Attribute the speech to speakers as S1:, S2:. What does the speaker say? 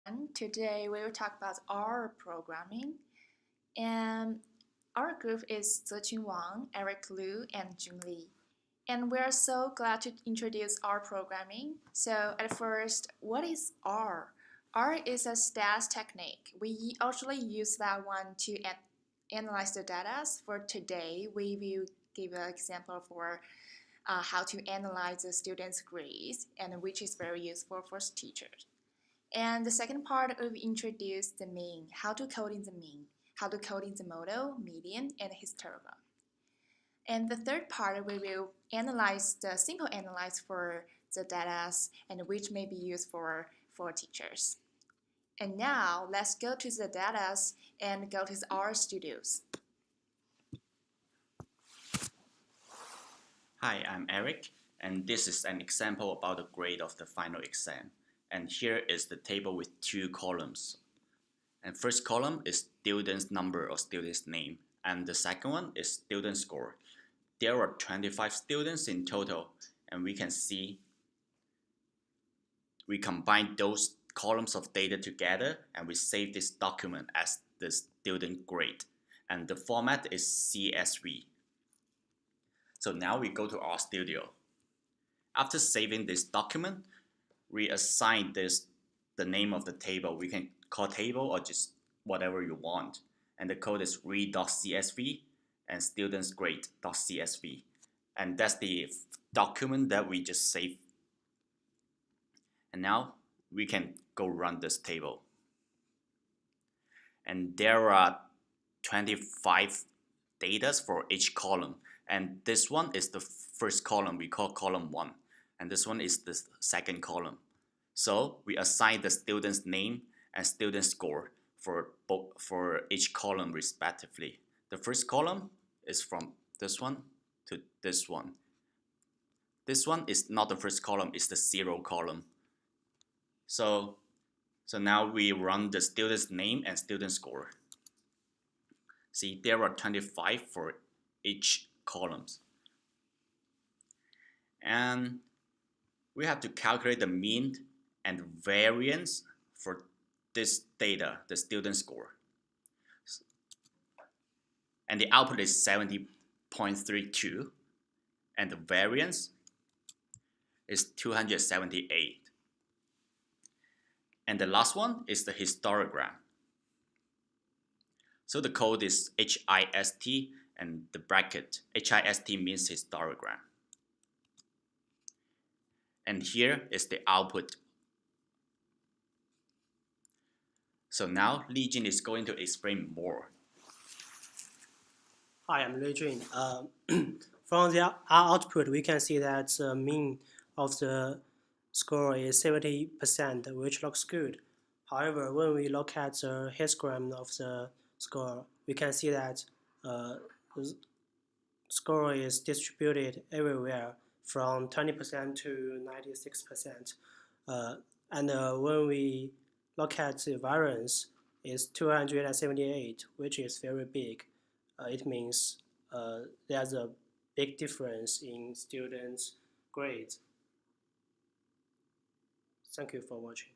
S1: And today we will talk about R programming. And our group is Zechun Wang, Eric Liu, and Jun Li. And we're so glad to introduce R programming. So at first, what is R? R is a stats technique. We usually use that one to analyze the data. For today, we will give an example for how to analyze the students' grades, and which is very useful for teachers. And the second part, we introduce the mean, how to code in the mean, how to code in the model, median, and histogram. And the third part, we will analyze the simple analyze for the data and which may be used for teachers. And now let's go to the data and go to our studios.
S2: Hi, I'm Eric, and this is an example about the grade of the final exam. And here is the table with two columns. And first column is student's number or student's name, and the second one is student score. There are 25 students in total, and we can see we combine those columns of data together and we save this document as the student grade. And the format is CSV. So now we go to our studio. After saving this document, we assign the name of the table. We can call table or just whatever you want. And the code is read.csv and students grade.csv. And that's the document that we just saved. And now we can go run this table. And there are 25 data for each column. And this one is the first column, we call column 1. And this one is the second column. So we assign the student's name and student score for each column respectively. The first column is from this one to this one. This one is not the first column, it's the 0 column. So now we run the student's name and student score. See, there are 25 for each columns. And we have to calculate the mean and variance for this data, the student score. And the output is 70.32, and the variance is 278. And the last one is the histogram. So the code is HIST and the bracket. HIST means histogram. And here is the output. So now Li Jin is going to explain more.
S3: Hi, I'm Li Jin. From the output, we can see that the mean of the score is 70%, which looks good. However, when we look at the histogram of the score, we can see that the score is distributed everywhere from 20% to 96%. And when we look at the variance, it's 278, which is very big. It means there's a big difference in students' grades. Thank you for watching.